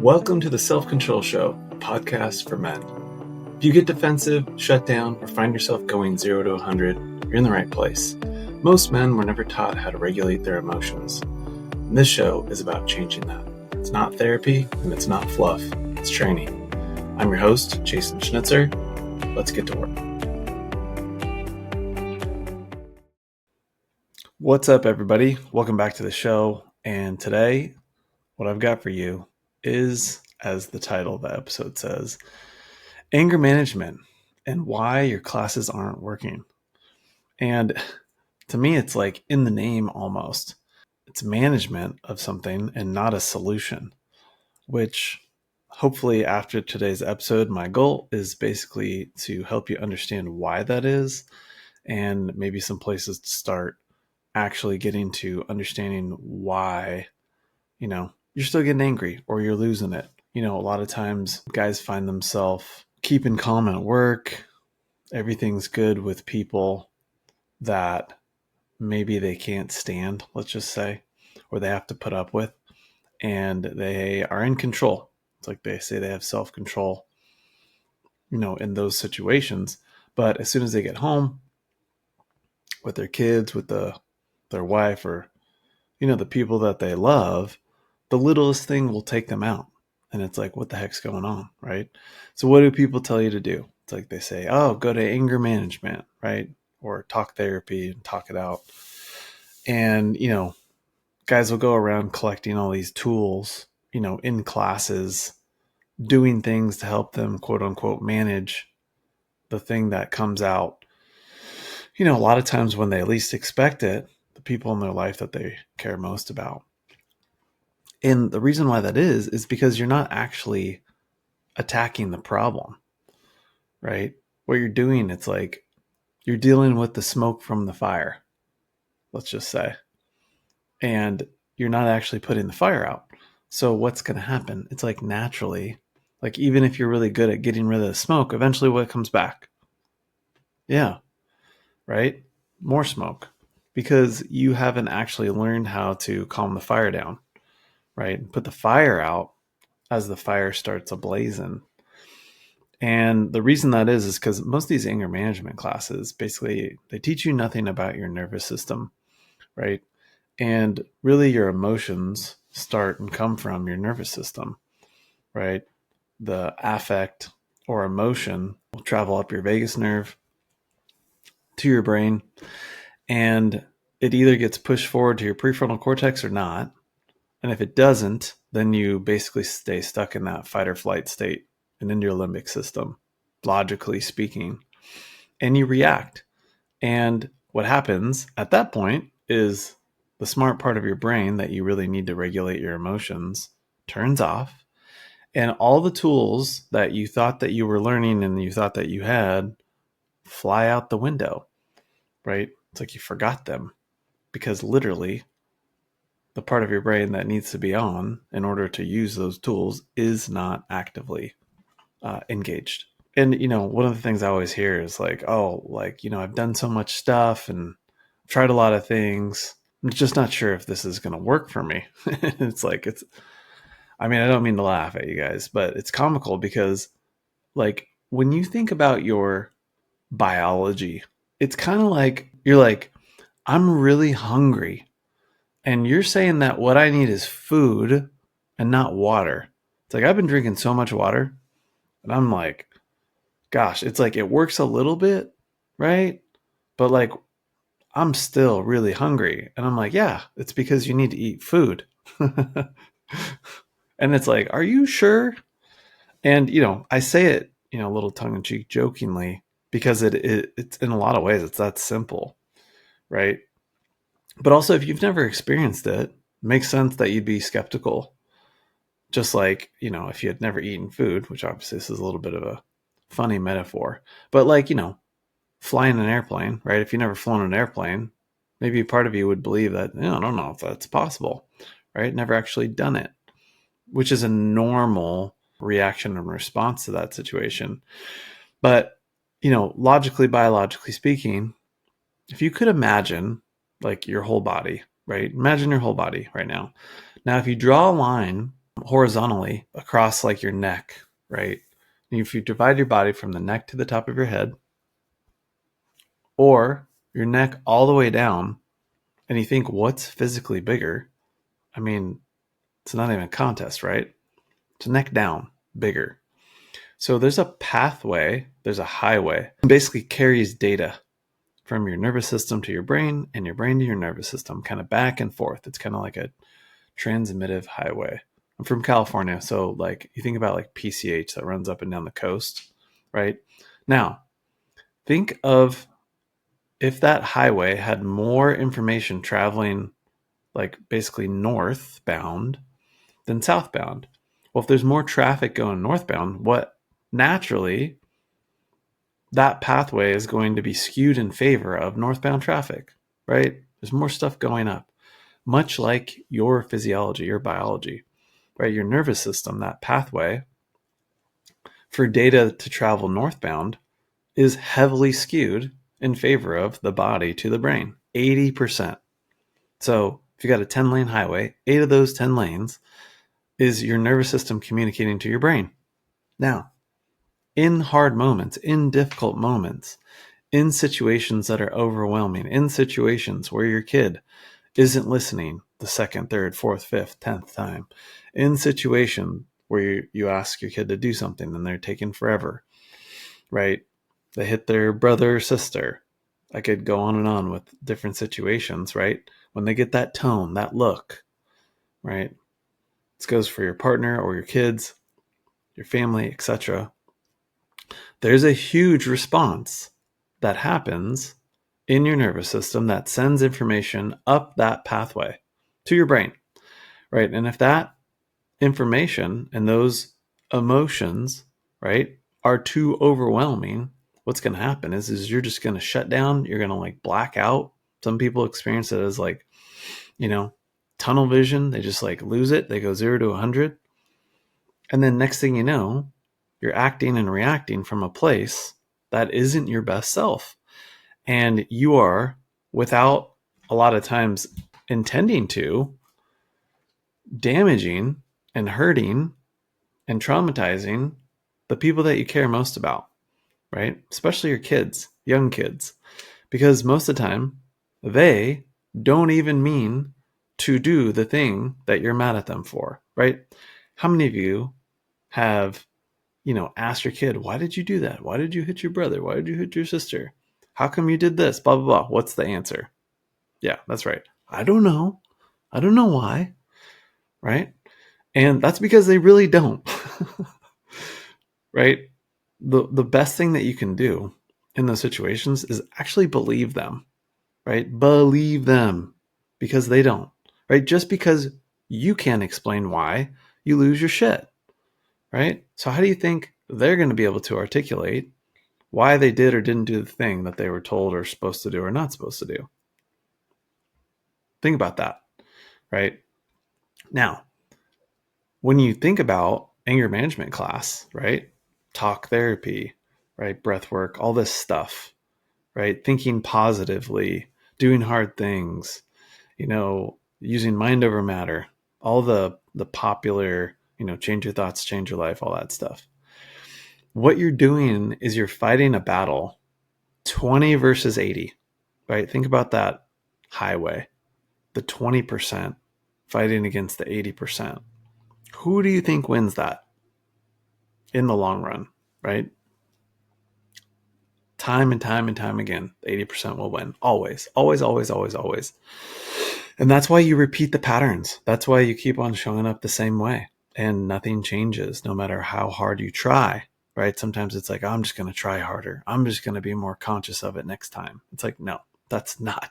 Welcome to the Self-Control Show, a podcast for men. If you get defensive, shut down, or find yourself going 0 to 100, you're in the right place. Most men were never taught how to regulate their emotions. And this show is about changing that. It's not therapy, and it's not fluff. It's training. I'm your host, Jason Schnitzer. Let's get to work. What's up, everybody? Welcome back to the show. And today, what I've got for you is, as the title of the episode says, anger management and why your classes aren't working. And to me, it's like in the name almost. It's management of something and not a solution, which hopefully after today's episode, my goal is basically to help you understand why that is and maybe some places to start actually getting to understanding why, you're still getting angry or you're losing it. A lot of times guys find themselves keeping calm at work. Everything's good with people that maybe they can't stand, let's just say, or they have to put up with, and they are in control. It's like they say they have self-control, in those situations. But as soon as they get home with their kids, with their wife, or, the people that they love, the littlest thing will take them out. And it's like, what the heck's going on, right? So what do people tell you to do? It's like they say, oh, go to anger management, right? Or talk therapy and talk it out. And, guys will go around collecting all these tools, in classes, doing things to help them, quote unquote, manage the thing that comes out, a lot of times when they least expect it, the people in their life that they care most about. And the reason why that is because you're not actually attacking the problem, right? What you're doing, it's like you're dealing with the smoke from the fire, let's just say, and you're not actually putting the fire out. So what's going to happen? It's like naturally, like even if you're really good at getting rid of the smoke, eventually what comes back? Yeah, right? More smoke, because you haven't actually learned how to calm the fire down, right? Put the fire out as the fire starts ablazing. And the reason that is because most of these anger management classes, basically, they teach you nothing about your nervous system, right? And really your emotions start and come from your nervous system, right? The affect or emotion will travel up your vagus nerve to your brain, and it either gets pushed forward to your prefrontal cortex or not. And if it doesn't, then you basically stay stuck in that fight or flight state and in your limbic system, logically speaking, and you react. And what happens at that point is the smart part of your brain that you really need to regulate your emotions turns off, and all the tools that you thought that you were learning and you thought that you had fly out the window, right? It's like you forgot them, because literally the part of your brain that needs to be on in order to use those tools is not actively engaged. And, one of the things I always hear is like, oh, like, I've done so much stuff and tried a lot of things. I'm just not sure if this is going to work for me. It's like, I don't mean to laugh at you guys, but it's comical because, like, when you think about your biology, it's kind of like, you're like, I'm really hungry. And you're saying that what I need is food and not water. It's like, I've been drinking so much water, and I'm like, gosh, it's like it works a little bit, right? But like, I'm still really hungry. And I'm like, yeah, it's because you need to eat food. And it's like, are you sure? And, I say it, a little tongue in cheek jokingly, because it's in a lot of ways, it's that simple, right? But also, if you've never experienced it, it makes sense that you'd be skeptical. Just like, if you had never eaten food, which obviously this is a little bit of a funny metaphor, but like, flying an airplane, right? If you never flown an airplane, maybe part of you would believe that, I don't know if that's possible, right? Never actually done it, which is a normal reaction and response to that situation. But, logically, biologically speaking, if you could imagine like your whole body, right? Imagine your whole body right now. Now, if you draw a line horizontally across like your neck, right? And if you divide your body from the neck to the top of your head, or your neck all the way down, and you think, what's physically bigger? I mean, it's not even a contest, right? It's neck down, bigger. So there's a pathway, there's a highway. It basically carries data from your nervous system to your brain and your brain to your nervous system, kind of back and forth. It's kind of like a transmittive highway. I'm from California, so like you think about like PCH that runs up and down the coast, right? Now, think of if that highway had more information traveling like basically northbound than southbound. Well, if there's more traffic going northbound, what naturally that pathway is going to be skewed in favor of northbound traffic, right? There's more stuff going up, much like your physiology, your biology, right? Your nervous system, that pathway for data to travel northbound is heavily skewed in favor of the body to the brain, 80%. So if you got a 10-lane highway, 8 of those 10 lanes is your nervous system communicating to your brain. Now, in hard moments, in difficult moments, in situations that are overwhelming, in situations where your kid isn't listening the second, third, fourth, fifth, 10th time, in situation where you ask your kid to do something and they're taking forever, right? They hit their brother or sister. I could go on and on with different situations, right? When they get that tone, that look, right? This goes for your partner or your kids, your family, etc. There's a huge response that happens in your nervous system that sends information up that pathway to your brain, right? And if that information and those emotions, right, are too overwhelming, what's going to happen is you're just going to shut down. You're going to like black out. Some people experience it as like, tunnel vision. They just like lose it. They go 0 to 100. And then next thing you know, you're acting and reacting from a place that isn't your best self. And you are, without a lot of times intending to, damaging and hurting and traumatizing the people that you care most about, right? Especially your kids, young kids, because most of the time they don't even mean to do the thing that you're mad at them for, right? How many of you have, asked your kid, why did you do that? Why did you hit your brother? Why did you hit your sister? How come you did this? Blah, blah, blah. What's the answer? Yeah, that's right. I don't know. I don't know why, right? And that's because they really don't, right? The best thing that you can do in those situations is actually believe them, right? Believe them because they don't, right? Just because you can't explain why, you lose your shit, right? So how do you think they're going to be able to articulate why they did or didn't do the thing that they were told or supposed to do or not supposed to do? Think about that, right? Now, when you think about anger management class, right? Talk therapy, right? Breath work, all this stuff, right? Thinking positively, doing hard things, using mind over matter, all the popular, change your thoughts, change your life, all that stuff. What you're doing is you're fighting a battle 20 versus 80, right? Think about that highway, the 20% fighting against the 80%. Who do you think wins that in the long run, right? Time and time and time again, 80% will win. Always, always, always, always, always. And that's why you repeat the patterns. That's why you keep on showing up the same way and nothing changes no matter how hard you try, right? Sometimes it's like, I'm just going to try harder. I'm just going to be more conscious of it next time. It's like, no, that's not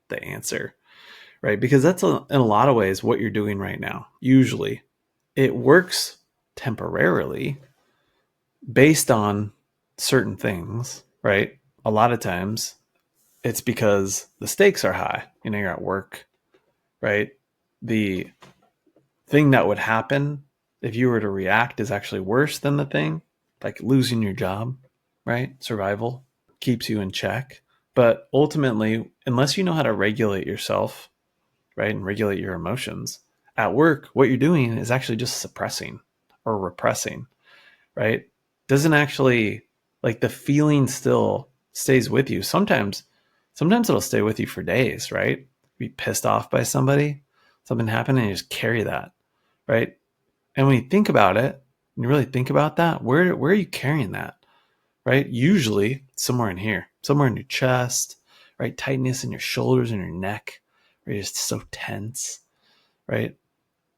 the answer, right? Because that's in a lot of ways what you're doing right now. Usually it works temporarily based on certain things, right? A lot of times it's because the stakes are high. You're at work, right? The thing that would happen if you were to react is actually worse than the thing, like losing your job, right? Survival keeps you in check. But ultimately, unless you know how to regulate yourself, right, and regulate your emotions, At work, what you're doing is actually just suppressing or repressing, right? Doesn't actually, like, the feeling still stays with you. Sometimes it'll stay with you for days, right? Be pissed off by somebody, something happened, and you just carry that, right? And when you think about it, when you really think about that, where are you carrying that, right? Usually somewhere in here, somewhere in your chest, right? Tightness in your shoulders and your neck, where you're just so tense, right?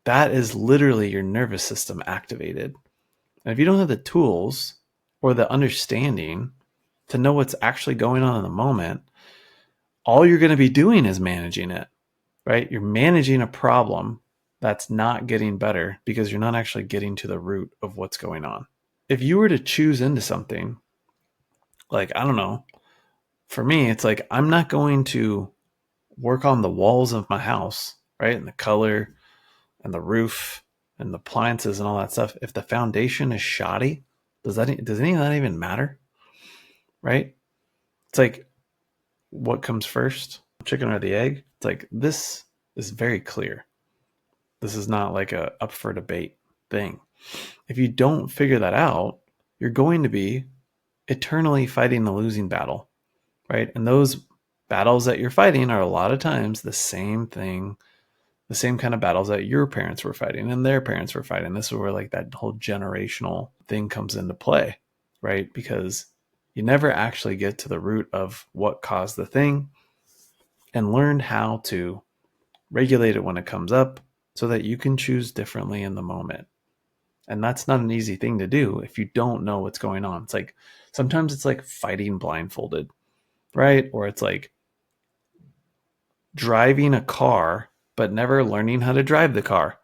That is literally your nervous system activated. And if you don't have the tools or the understanding to know what's actually going on in the moment, all you're going to be doing is managing it, right? You're managing a problem that's not getting better because you're not actually getting to the root of what's going on. If you were to choose into something, like, I don't know, for me, it's like, I'm not going to work on the walls of my house, right? And the color and the roof and the appliances and all that stuff. If the foundation is shoddy, does any of that even matter? Right? It's like, what comes first, chicken or the egg? It's like, this is very clear. This is not like a up for debate thing. If you don't figure that out, you're going to be eternally fighting the losing battle, right? And those battles that you're fighting are a lot of times the same thing, the same kind of battles that your parents were fighting and their parents were fighting. This is where, like, that whole generational thing comes into play, right? Because you never actually get to the root of what caused the thing and learn how to regulate it when it comes up so that you can choose differently in the moment. And that's not an easy thing to do if you don't know what's going on. It's like, sometimes it's like fighting blindfolded, right? Or it's like driving a car, but never learning how to drive the car.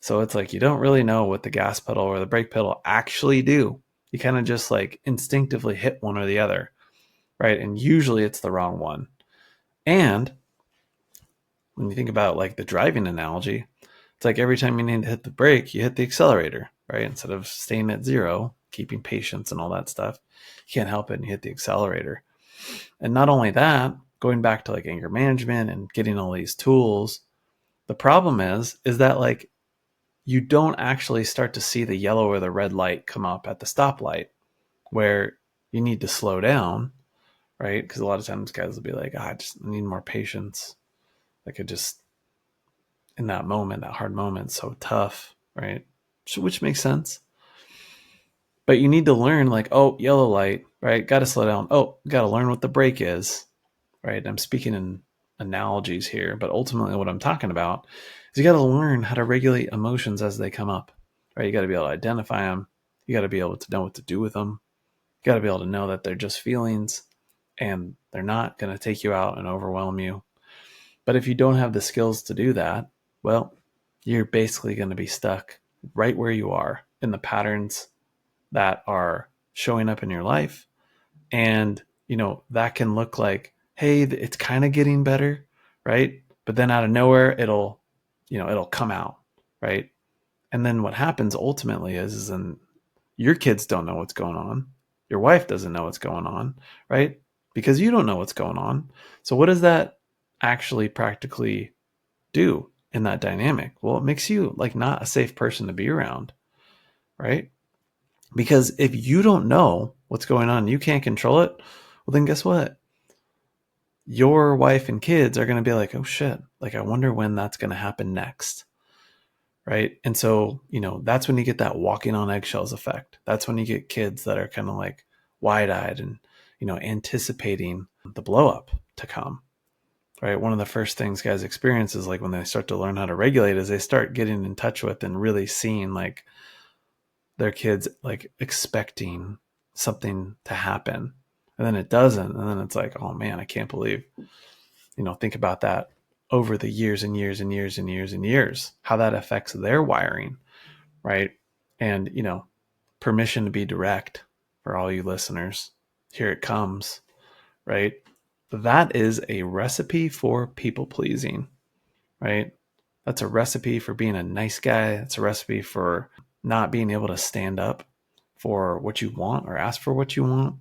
So it's like, you don't really know what the gas pedal or the brake pedal actually do. You kind of just like instinctively hit one or the other, right? And usually it's the wrong one. And when you think about like the driving analogy, it's like every time you need to hit the brake, you hit the accelerator, right? Instead of staying at zero, keeping patience and all that stuff, you can't help it and you hit the accelerator. And not only that, going back to like anger management and getting all these tools, the problem is that, like, you don't actually start to see the yellow or the red light come up at the stoplight where you need to slow down, right? Because a lot of times guys will be like, I just need more patience. Like, it just, in that moment, that hard moment, so tough, right? Which makes sense. But you need to learn, like, oh, yellow light, right? Got to slow down. Oh, got to learn what the brake is, right? I'm speaking in analogies here, but ultimately what I'm talking about is you got to learn how to regulate emotions as they come up, right? You got to be able to identify them. You got to be able to know what to do with them. You got to be able to know that they're just feelings and they're not going to take you out and overwhelm you. But if you don't have the skills to do that, well, you're basically going to be stuck right where you are in the patterns that are showing up in your life. And, that can look like, hey, it's kind of getting better, right? But then out of nowhere, it'll come out, right? And then what happens ultimately is then your kids don't know what's going on. Your wife doesn't know what's going on, right? Because you don't know what's going on. So what does that actually practically do in that dynamic? Well, it makes you like not a safe person to be around, right? Because if you don't know what's going on, you can't control it, well, then guess what? Your wife and kids are going to be like, oh shit, like, I wonder when that's going to happen next. Right. And so, that's when you get that walking on eggshells effect. That's when you get kids that are kind of like wide eyed and, anticipating the blow up to come. Right. One of the first things guys experience is like when they start to learn how to regulate is they start getting in touch with and really seeing like their kids like expecting something to happen. And then it doesn't. And then it's like, oh man, I can't believe, think about that over the years and years and years and years and years, how that affects their wiring. Right. And, permission to be direct for all you listeners. Here it comes. Right. That is a recipe for people pleasing. Right. That's a recipe for being a nice guy. It's a recipe for not being able to stand up for what you want or ask for what you want.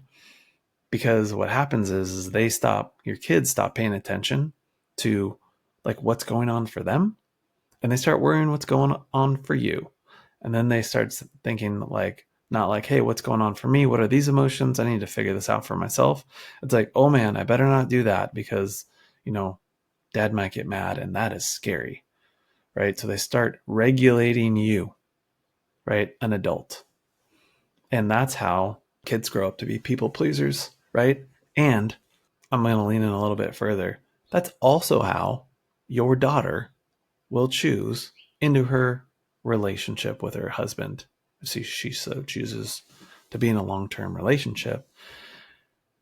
Because what happens is your kids stop paying attention to like what's going on for them. and they start worrying what's going on for you. And then they start thinking like, not like, hey, what's going on for me? What are these emotions? I need to figure this out for myself. It's like, oh man, I better not do that because, dad might get mad and that is scary, right? So they start regulating you, right? An adult. And that's how kids grow up to be people pleasers, right? And I'm going to lean in a little bit further. That's also how your daughter will choose into her relationship with her husband. If she so chooses to be in a long-term relationship,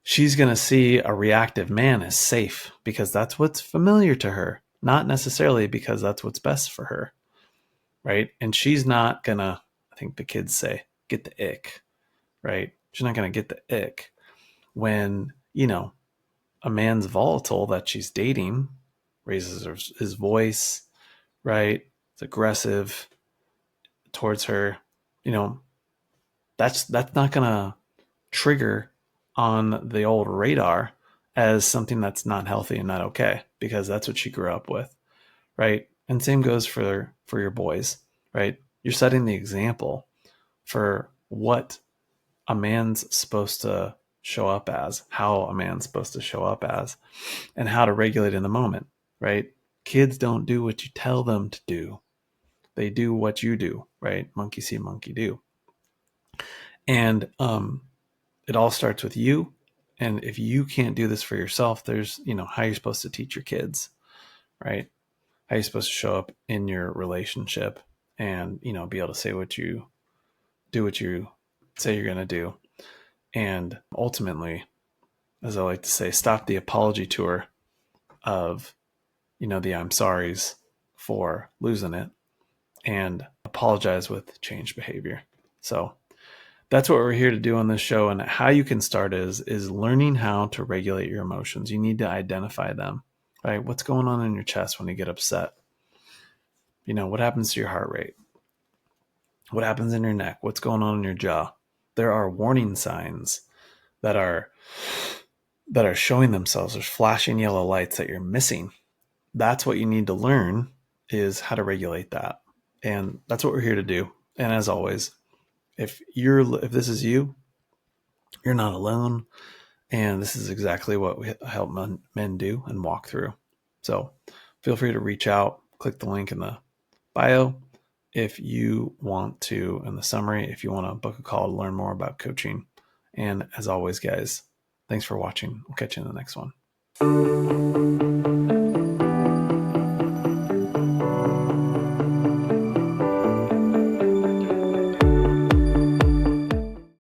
she's going to see a reactive man as safe because that's what's familiar to her, not necessarily because that's what's best for her, right? And she's not going to, I think the kids say, get the ick, right? She's not going to get the ick when, a man's volatile that she's dating raises his voice, right? It's aggressive towards her. That's not going to trigger on the old radar as something that's not healthy and not okay, because that's what she grew up with, right? And same goes for your boys, right? You're setting the example for what a man's supposed to show up as, how a man's supposed to show up as, and how to regulate in the moment, right? Kids don't do what you tell them to do. They do what you do, right? Monkey see, monkey do. And it all starts with you. And if you can't do this for yourself, there's, how you're supposed to teach your kids, right? How you're supposed to show up in your relationship and, be able to say what you do, what you say you're going to do. And ultimately, as I like to say, stop the apology tour of, the I'm sorry's for losing it and apologize with change behavior. So that's what we're here to do on this show. And how you can start is learning how to regulate your emotions. You need to identify them, right? What's going on in your chest when you get upset? What happens to your heart rate? What happens in your neck? What's going on in your jaw? There are warning signs that are showing themselves. There's flashing yellow lights that you're missing. That's what you need to learn, is how to regulate that. And that's what we're here to do. And as always, if this is you, you're not alone. And this is exactly what we help men do and walk through. So feel free to reach out, click the link in the bio if you want to, in the summary, if you want to book a call to learn more about coaching. And as always, guys, thanks for watching. We'll catch you in the next one.